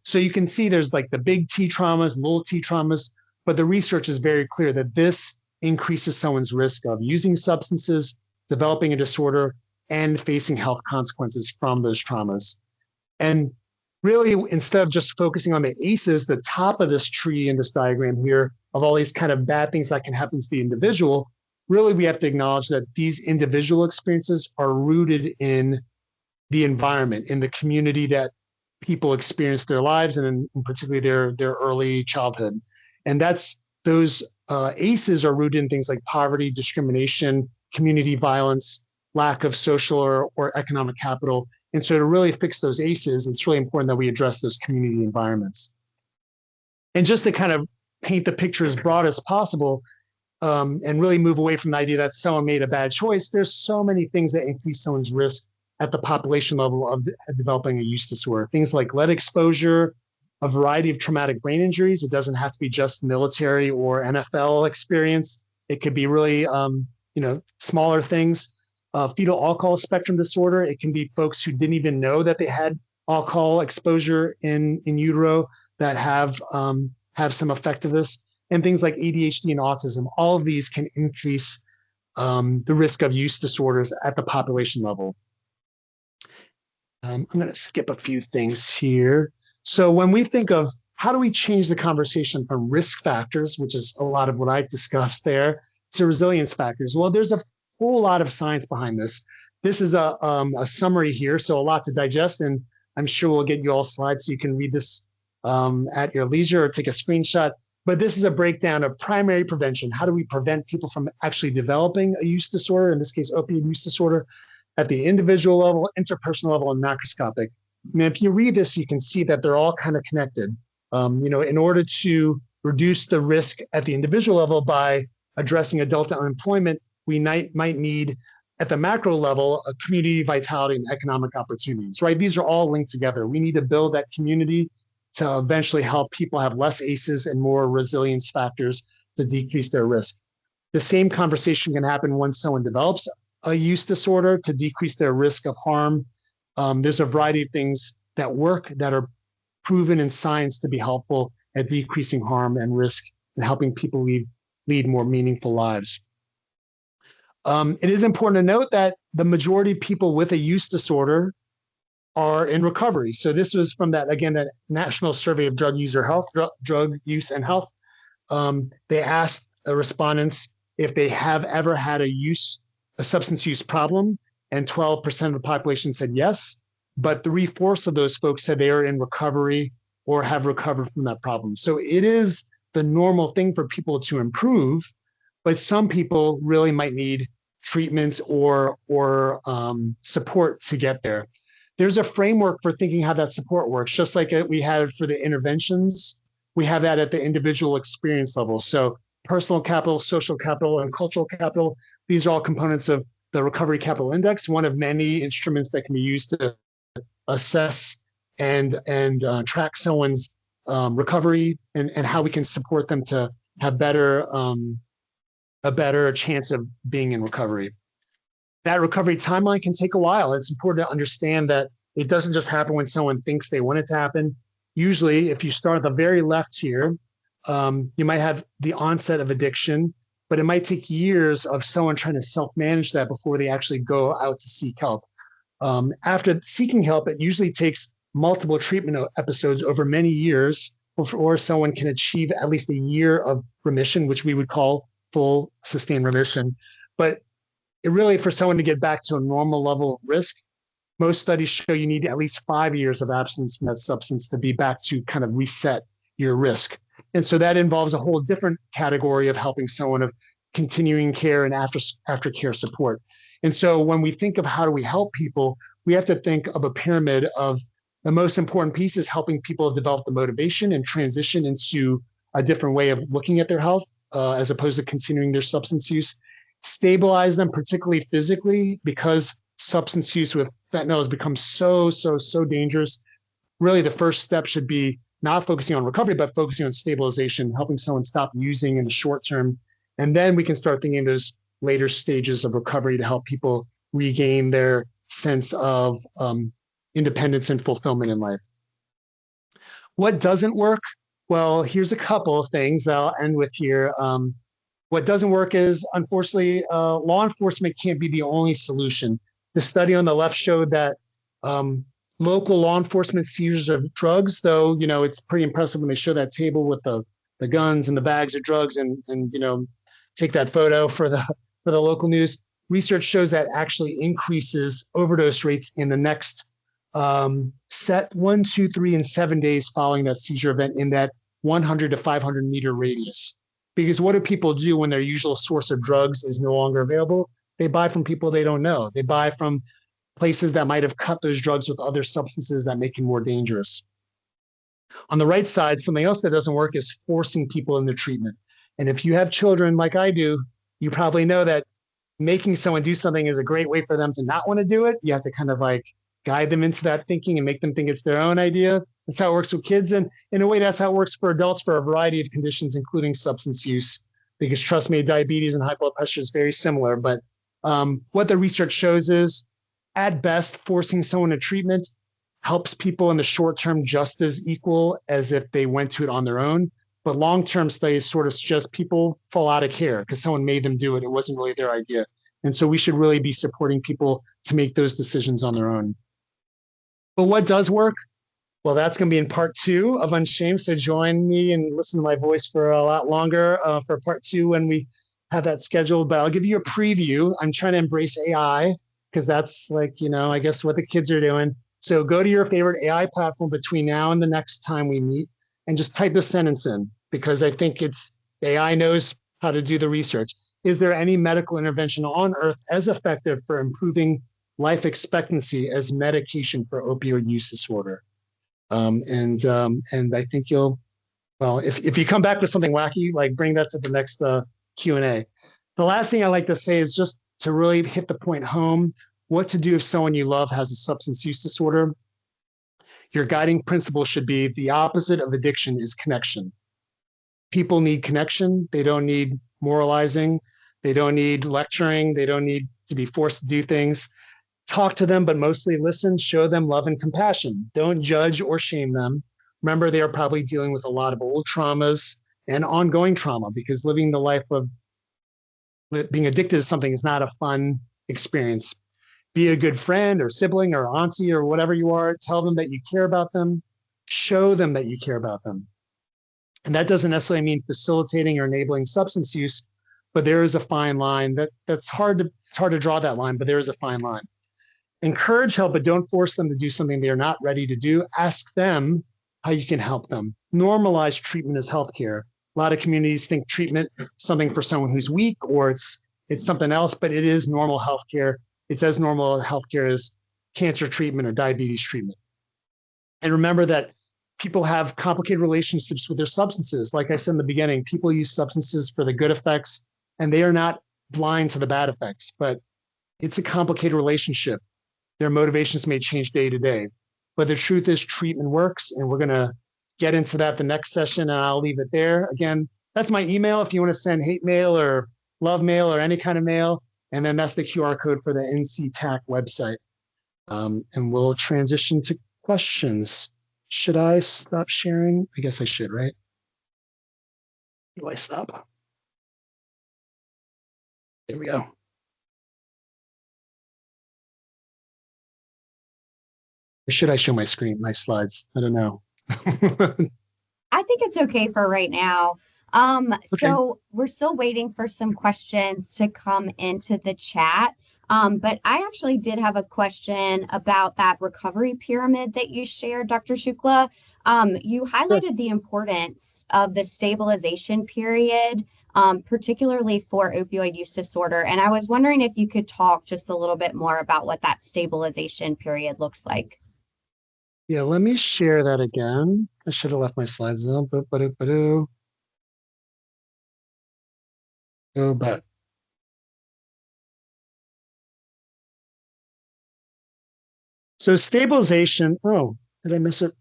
So you can see there's like the big T traumas, little T traumas, but the research is very clear that this increases someone's risk of using substances, developing a disorder, and facing health consequences from those traumas. And really, instead of just focusing on the ACEs, the top of this tree in this diagram here, of all these kind of bad things that can happen to the individual, really we have to acknowledge that these individual experiences are rooted in the environment, in the community that people experience their lives, and in particularly their early childhood. And those ACEs are rooted in things like poverty, discrimination, community violence, lack of social or economic capital. And so to really fix those ACEs, it's really important that we address those community environments. And just to kind of paint the picture as broad as possible, and really move away from the idea that someone made a bad choice, there's so many things that increase someone's risk at the population level of developing a use disorder. Things like lead exposure, a variety of traumatic brain injuries. It doesn't have to be just military or NFL experience. It could be really, smaller things. Fetal alcohol spectrum disorder. It can be folks who didn't even know that they had alcohol exposure in utero that have some effect of this. And things like ADHD and autism. All of these can increase the risk of use disorders at the population level. I'm going to skip a few things here. So when we think of how do we change the conversation from risk factors, which is a lot of what I discussed there, to resilience factors, well, there's a whole lot of science behind this. This is a summary here, so a lot to digest, and I'm sure we'll get you all slides so you can read this at your leisure or take a screenshot. But this is a breakdown of primary prevention. How do we prevent people from actually developing a use disorder, in this case, opioid use disorder, at the individual level, interpersonal level, and macroscopic? I mean, if you read this, you can see that they're all kind of connected. In order to reduce the risk at the individual level by addressing adult unemployment, we might need, at the macro level, a community vitality and economic opportunities, right? These are all linked together. We need to build that community to eventually help people have less ACEs and more resilience factors to decrease their risk. The same conversation can happen when someone develops a use disorder to decrease their risk of harm. There's a variety of things that work that are proven in science to be helpful at decreasing harm and risk and helping people lead more meaningful lives. It is important to note that the majority of people with a use disorder are in recovery. So this was from that National Survey of Drug User Health, Drug Use and Health. They asked respondents if they have ever had a substance use problem, and 12% of the population said yes, but 3/4 of those folks said they are in recovery or have recovered from that problem. So it is the normal thing for people to improve, but some people really might need treatments or support to get there. There's a framework for thinking how that support works, just like we had for the interventions. We have that at the individual experience level. So personal capital, social capital, and cultural capital, these are all components of the Recovery Capital Index, one of many instruments that can be used to assess and track someone's recovery and how we can support them to have a better chance of being in recovery. That recovery timeline can take a while. It's important to understand that it doesn't just happen when someone thinks they want it to happen. Usually, if you start at the very left here, you might have the onset of addiction, but it might take years of someone trying to self-manage that before they actually go out to seek help. After seeking help, it usually takes multiple treatment episodes over many years before someone can achieve at least a year of remission, which we would call full sustained remission. But it really, for someone to get back to a normal level of risk, most studies show you need at least 5 years of abstinence from that substance to be back to kind of reset your risk. And so that involves a whole different category of helping someone of continuing care and aftercare support. And so when we think of how do we help people, we have to think of a pyramid of the most important piece is helping people develop the motivation and transition into a different way of looking at their health as opposed to continuing their substance use. Stabilize them, particularly physically, because substance use with fentanyl has become so dangerous. Really, the first step should be not focusing on recovery, but focusing on stabilization, helping someone stop using in the short term. And then we can start thinking those later stages of recovery to help people regain their sense of independence and fulfillment in life. What doesn't work? Well, here's a couple of things I'll end with here. What doesn't work is, unfortunately, law enforcement can't be the only solution. The study on the left showed that local law enforcement seizures of drugs, though, it's pretty impressive when they show that table with the guns and the bags of drugs and take that photo for the local news. Research shows that actually increases overdose rates in the next 1, 2, 3, and 7 days following that seizure event in that 100 to 500 meter radius. Because what do people do when their usual source of drugs is no longer available? They buy from people they don't know. They buy from places that might have cut those drugs with other substances that make them more dangerous. On the right side, something else that doesn't work is forcing people into treatment. And if you have children like I do, you probably know that making someone do something is a great way for them to not want to do it. You have to kind of like guide them into that thinking and make them think it's their own idea. That's how it works with kids. And in a way, that's how it works for adults for a variety of conditions, including substance use, because trust me, diabetes and high blood pressure is very similar. But what the research shows is, at best, forcing someone to treatment helps people in the short term just as equal as if they went to it on their own. But long-term studies sort of suggest people fall out of care because someone made them do it. It wasn't really their idea. And so we should really be supporting people to make those decisions on their own. But what does work? Well, that's going to be in part 2 of Unshame. So join me and listen to my voice for a lot longer for part 2 when we have that scheduled. But I'll give you a preview. I'm trying to embrace AI because that's like, I guess what the kids are doing. So go to your favorite AI platform between now and the next time we meet and just type this sentence in, because I think AI knows how to do the research. Is there any medical intervention on earth as effective for improving life expectancy as medication for opioid use disorder? And I think if you come back with something wacky, like bring that to the next Q&A. The last thing I like to say is just to really hit the point home, what to do if someone you love has a substance use disorder. Your guiding principle should be the opposite of addiction is connection. People need connection. They don't need moralizing. They don't need lecturing. They don't need to be forced to do things. Talk to them, but mostly listen, show them love and compassion. Don't judge or shame them. Remember, they are probably dealing with a lot of old traumas and ongoing trauma, because living the life of being addicted to something is not a fun experience. Be a good friend or sibling or auntie or whatever you are. Tell them that you care about them. Show them that you care about them. And that doesn't necessarily mean facilitating or enabling substance use, but there is a fine line it's hard to draw that line, but there is a fine line. Encourage help, but don't force them to do something they are not ready to do. Ask them how you can help them. Normalize treatment as healthcare. A lot of communities think treatment is something for someone who's weak, or it's something else, but it is normal healthcare. It's as normal healthcare as cancer treatment or diabetes treatment. And remember that people have complicated relationships with their substances. Like I said in the beginning, people use substances for the good effects, and they are not blind to the bad effects, but it's a complicated relationship. Their motivations may change day to day, but the truth is treatment works, and we're going to get into that the next session, and I'll leave it there. Again, that's my email if you want to send hate mail or love mail or any kind of mail, and then that's the QR code for the NC TAC website. And we'll transition to questions. Should I stop sharing? I guess I should, right? Do I stop? There we go. Or should I show my screen, my slides? I don't know. I think it's okay for right now. Okay. So we're still waiting for some questions to come into the chat. But I actually did have a question about that recovery pyramid that you shared, Dr. Shukla. You highlighted the importance of the stabilization period, particularly for opioid use disorder. And I was wondering if you could talk just a little bit more about what that stabilization period looks like. Yeah, let me share that again. I should have left my slides on. Go back. So stabilization, oh, did I miss it?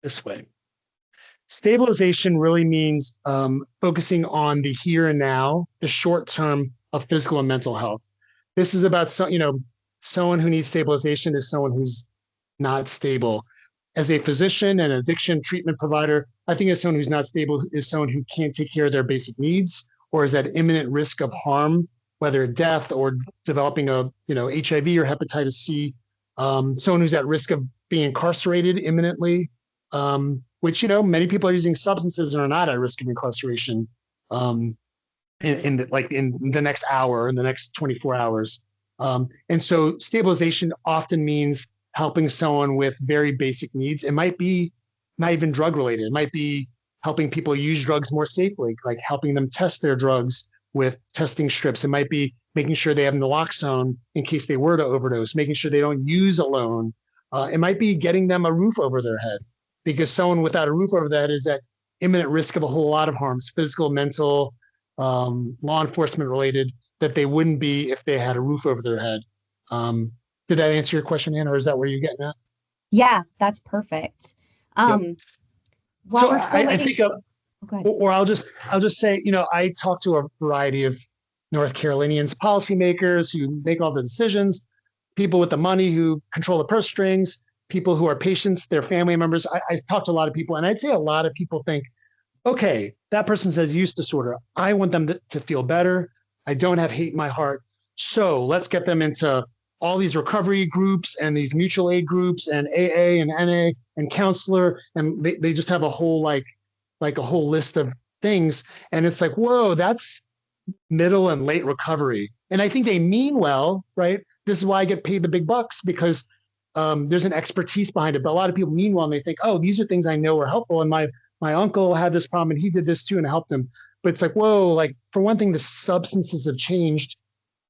This way. Stabilization really means focusing on the here and now, the short term of physical and mental health. This is about, someone who needs stabilization is someone who's not stable. As a physician and addiction treatment provider, I think as someone who's not stable is someone who can't take care of their basic needs or is at imminent risk of harm, whether death or developing a HIV or hepatitis C. Someone who's at risk of being incarcerated imminently, which many people are using substances and are not at risk of incarceration in the next hour, in the next 24 hours. And so stabilization often means helping someone with very basic needs. It might be not even drug related. It might be helping people use drugs more safely, like helping them test their drugs with testing strips. It might be making sure they have naloxone in case they were to overdose, making sure they don't use alone. It might be getting them a roof over their head, because someone without a roof over their head is at imminent risk of a whole lot of harms, physical, mental, law enforcement related, that they wouldn't be if they had a roof over their head. Did that answer your question, Anna, or is that where you're getting at? Yeah, that's perfect. Yep. So I think, or I'll just say, I talk to a variety of North Carolinians, policymakers who make all the decisions, people with the money who control the purse strings, people who are patients, their family members. I talk to a lot of people, and I'd say a lot of people think, okay, that person says use disorder. I want them to feel better. I don't have hate in my heart. So let's get them into all these recovery groups and these mutual aid groups and AA and NA and counselor. And they just have a whole, like a whole list of things. And it's like, whoa, that's middle and late recovery. And I think they mean well, right? This is why I get paid the big bucks, because there's an expertise behind it. But a lot of people mean well, and they think, oh, these are things I know are helpful. And my uncle had this problem and he did this too and helped him. But it's like, whoa, like for one thing, the substances have changed.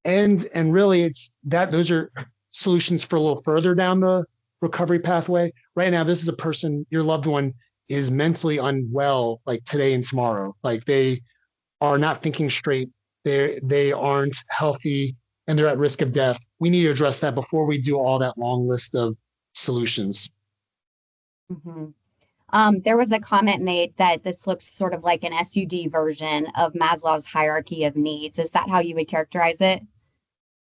And really it's that those are solutions for a little further down the recovery pathway. Right now, this is a person, your loved one is mentally unwell, like today and tomorrow. Like they are not thinking straight. They aren't healthy. and they're at risk of death, we need to address that before we do all that long list of solutions. Mhm. There was a comment made that this looks sort of like an SUD version of Maslow's hierarchy of needs. Is that how you would characterize it?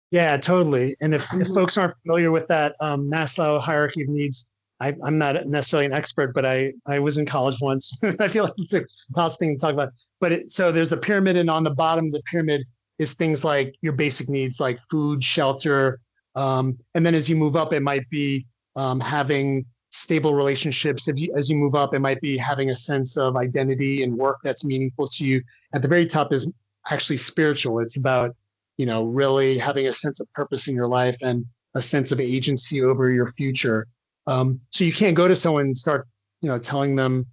Yeah, totally. And if Mhm. folks aren't familiar with that Maslow hierarchy of needs, I'm not necessarily an expert, but I was in college once. I feel like it's a cost thing to talk about. But so there's a pyramid, and on the bottom of the pyramid is things like your basic needs, like food, shelter, and then as you move up, it might be having stable relationships. As you move up, it might be having a sense of identity and work that's meaningful to you. At the very top is actually spiritual. It's about really having a sense of purpose in your life and a sense of agency over your future. So you can't go to someone and start, telling them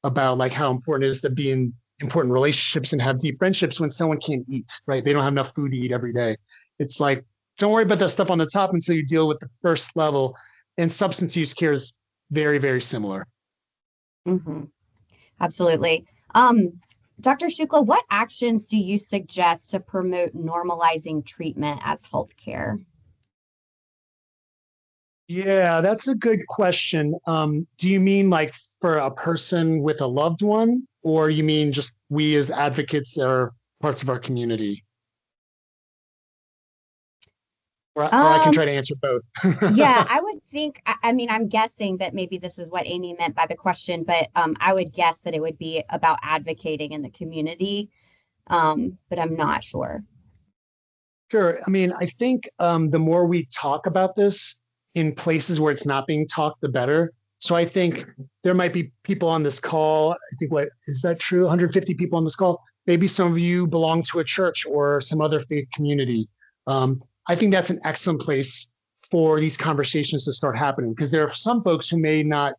about like how important it is to be in important relationships and have deep friendships when someone can't eat, right? They don't have enough food to eat every day. It's like, don't worry about that stuff on the top until you deal with the first level. And substance use care is very, very similar. Hmm. Absolutely. Um, Dr. Shukla, what actions do you suggest to promote normalizing treatment as healthcare? Yeah, that's a good question. Do you mean like for a person with a loved one, or you mean just we as advocates or parts of our community? Or I can Um, try to answer both. yeah, I would think, I mean, I'm guessing that maybe this is what Amy meant by the question, but I would guess that it would be about advocating in the community, but I'm not sure. Sure. I mean, I think the more we talk about this in places where it's not being talked, the better. So I think there might be people on this call. I think, what is that true? 150 people on this call. Maybe some of you belong to a church or some other faith community. I think that's an excellent place for these conversations to start happening, because there are some folks who may not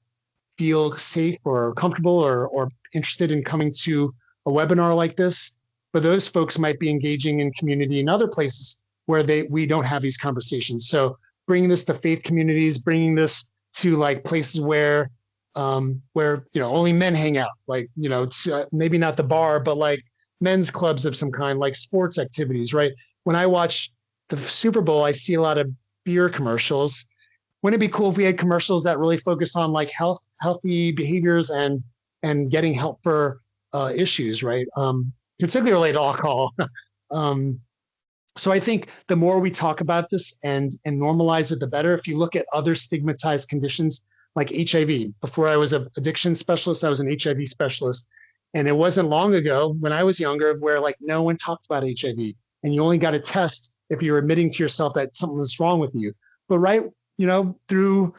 feel safe or comfortable or interested in coming to a webinar like this. But those folks might be engaging in community in other places where we don't have these conversations. So bringing this to faith communities, bringing this to like places where only men hang out, like maybe not the bar, but like men's clubs of some kind, like sports activities, right? When I watch the Super Bowl, I see a lot of beer commercials. Wouldn't it be cool if we had commercials that really focus on like healthy behaviors and getting help for issues, right? Particularly related to alcohol. um, so I think the more we talk about this and normalize it, the better. If you look at other stigmatized conditions like HIV, before I was an addiction specialist, I was an HIV specialist, and it wasn't long ago when I was younger where like no one talked about HIV, and you only got a test if you were admitting to yourself that something was wrong with you. But right, through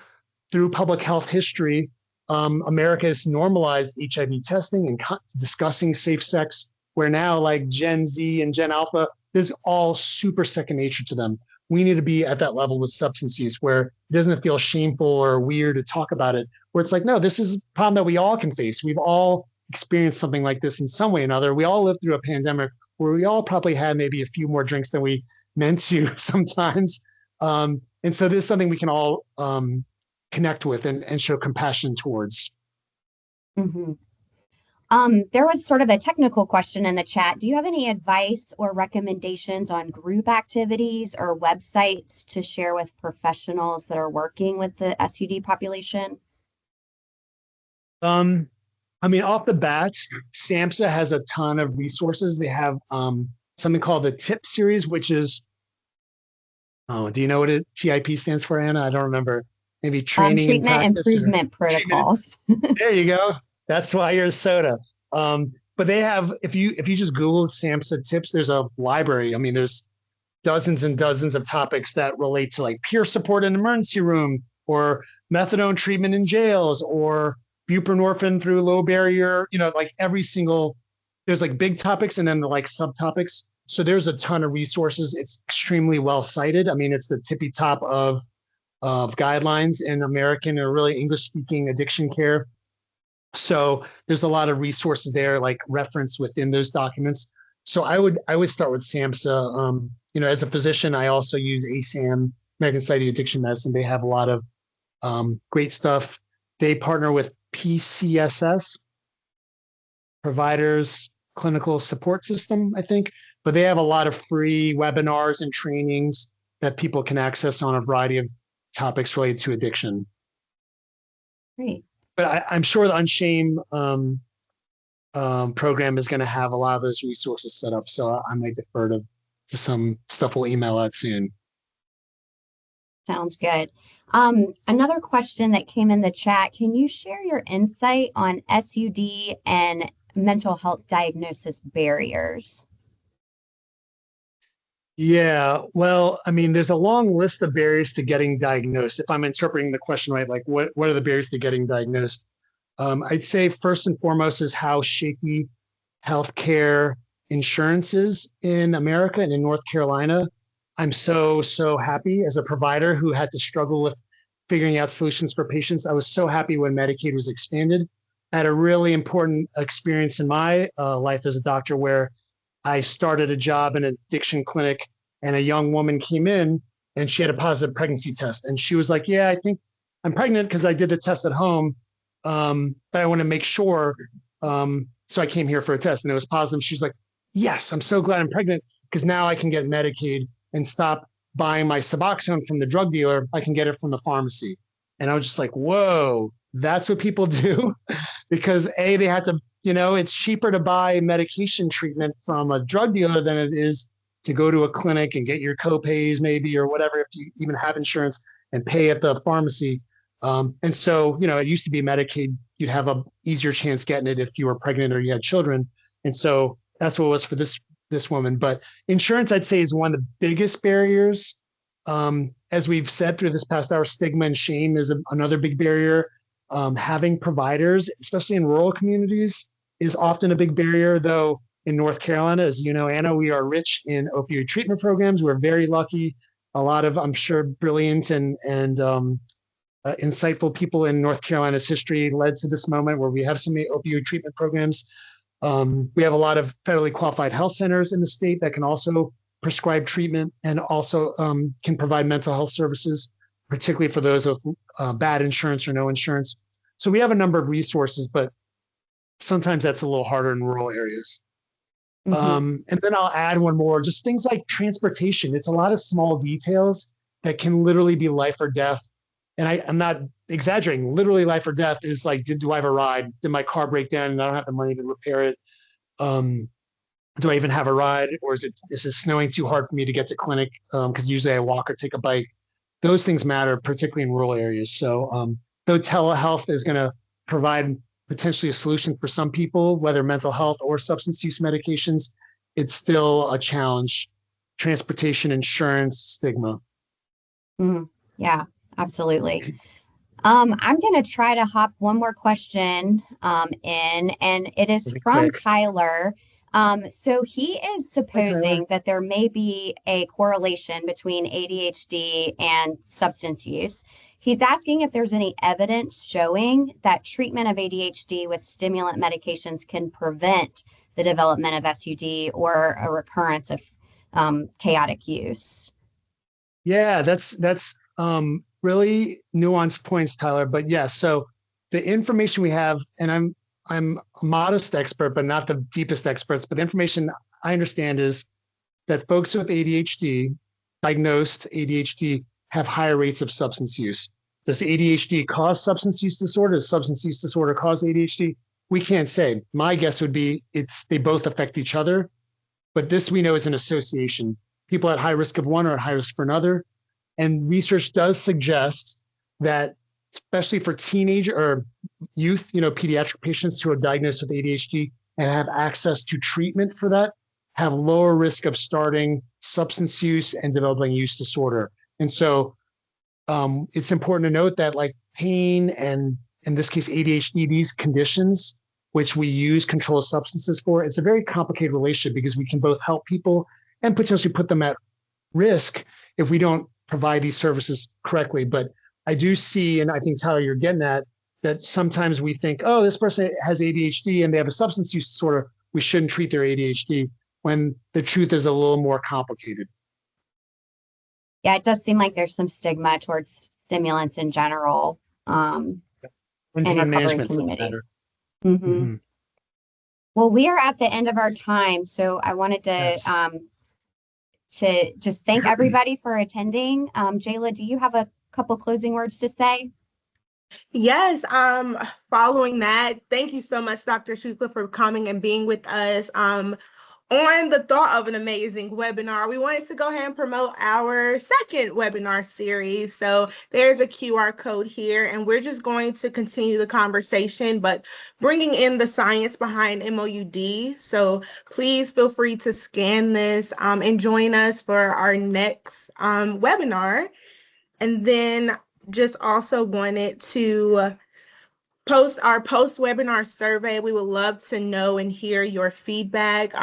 public health history, America has normalized HIV testing and discussing safe sex, where now like Gen Z and Gen Alpha, this is all super second nature to them. We need to be at that level with substance use where it doesn't feel shameful or weird to talk about it, where it's like, no, this is a problem that we all can face. We've all experienced something like this in some way or another. We all lived through a pandemic where we all probably had maybe a few more drinks than we meant to sometimes. And so this is something we can all connect with and show compassion towards. Mhm. There was sort of a technical question in the chat. Do you have any advice or recommendations on group activities or websites to share with professionals that are working with the SUD population? Um, I mean, off the bat, SAMHSA has a ton of resources. They have something called the TIP series, which is, oh, do you know what TIP stands for, Anna? I don't remember. Maybe training and Treatment practice or improvement treatment. protocols. There you go. That's why you're soda. But they have, if you just Google SAMHSA tips, there's a library. I mean, there's dozens and dozens of topics that relate to like peer support in the emergency room, or methadone treatment in jails, or buprenorphine through low barrier, like every single, there's like big topics and then the like subtopics. So there's a ton of resources. It's extremely well cited. I mean, it's the tippy top of guidelines in American or really English speaking addiction care. So there's a lot of resources there, like reference within those documents. So I would start with SAMHSA. As a physician, I also use ASAM, American Society of Addiction Medicine. They have a lot of great stuff. They partner with PCSS, Providers Clinical Support System, I think. but they have a lot of free webinars and trainings that people can access on a variety of topics related to addiction. Great. But I'm sure the Unshame program is going to have a lot of those resources set up. So I might defer to some stuff we'll email out soon. Sounds good. Another question that came in the chat, can you share your insight on SUD and mental health diagnosis barriers? Yeah, well, I mean, there's a long list of barriers to getting diagnosed. If I'm interpreting the question right, like what are the barriers to getting diagnosed? I'd say first and foremost is how shaky healthcare insurance is in America and in North Carolina. I'm so happy as a provider who had to struggle with figuring out solutions for patients. I was so happy when Medicaid was expanded. I had a really important experience in my life as a doctor where I started a job in an addiction clinic and a young woman came in and she had a positive pregnancy test. And she was like, yeah, I think I'm pregnant because I did the test at home. But I want to make sure. So I came here for a test and it was positive. She's like, yes, I'm so glad I'm pregnant because now I can get Medicaid and stop buying my Suboxone from the drug dealer. I can get it from the pharmacy. And I was just like, whoa, that's what people do. Because they had to, it's cheaper to buy medication treatment from a drug dealer than it is to go to a clinic and get your copays maybe, or whatever, if you even have insurance, and pay at the pharmacy. And so, it used to be Medicaid, you'd have a easier chance getting it if you were pregnant or you had children. And so that's what it was for this woman. But insurance, I'd say, is one of the biggest barriers. As we've said through this past hour, stigma and shame is another big barrier. Having providers, especially in rural communities, is often a big barrier, though in North Carolina, as you know, Anna, we are rich in opioid treatment programs. We're very lucky. A lot of, I'm sure, brilliant and insightful people in North Carolina's history led to this moment where we have so many opioid treatment programs. We have a lot of federally qualified health centers in the state that can also prescribe treatment and also can provide mental health services, particularly for those with bad insurance or no insurance. So we have a number of resources, but sometimes that's a little harder in rural areas. And then I'll add one more, just things like transportation. It's a lot of small details that can literally be life or death. And I'm not exaggerating. Literally life or death is like, do I have a ride? Did my car break down and I don't have the money to repair it? Do I even have a ride? Or is it snowing too hard for me to get to clinic? Because usually I walk or take a bike. Those things matter, particularly in rural areas. So though telehealth is going to provide potentially a solution for some people, whether mental health or substance use medications, it's still a challenge. Transportation, insurance, stigma. Yeah, absolutely. I'm going to try to hop one more question in, and it is from Tyler. So he is supposing that there may be a correlation between ADHD and substance use. He's asking if there's any evidence showing that treatment of ADHD with stimulant medications can prevent the development of SUD or a recurrence of chaotic use. Yeah, that's really nuanced points, Tyler. But yes, so the information we have, and I'm a modest expert, but not the deepest experts, but the information I understand is that folks with ADHD, diagnosed ADHD, have higher rates of substance use. Does ADHD cause substance use disorder? Does substance use disorder cause ADHD? We can't say. My guess would be they both affect each other, but this we know is an association. People at high risk of one are at high risk for another. And research does suggest that, especially for teenager or youth, pediatric patients who are diagnosed with ADHD and have access to treatment for that, have lower risk of starting substance use and developing use disorder. And so it's important to note that like pain and in this case, ADHD, these conditions, which we use controlled substances for, it's a very complicated relationship because we can both help people and potentially put them at risk if we don't provide these services correctly. But I do see, and I think, Tyler, you're getting at, that sometimes we think, oh, this person has ADHD and they have a substance use disorder, we shouldn't treat their ADHD, when the truth is a little more complicated. Yeah, it does seem like there's some stigma towards stimulants in general in recovery communities. Well, we are at the end of our time, so I wanted Yes. to just thank everybody for attending. Jayla, do you have a couple closing words to say? Yes, following that, thank you so much, Dr. Shukla, for coming and being with us. On the thought of an amazing webinar, we wanted to go ahead and promote our second webinar series. So there's a QR code here, and we're just going to continue the conversation, but bringing in the science behind MOUD. So please feel free to scan this and join us for our next webinar. And then just also wanted to post our post-webinar survey. We would love to know and hear your feedback.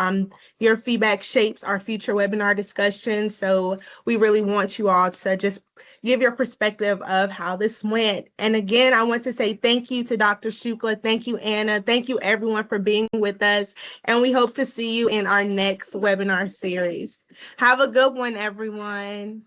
Your feedback shapes our future webinar discussions. So we really want you all to just give your perspective of how this went. And again, I want to say thank you to Dr. Shukla. Thank you, Anna. Thank you, everyone, for being with us. And we hope to see you in our next webinar series. Have a good one, everyone.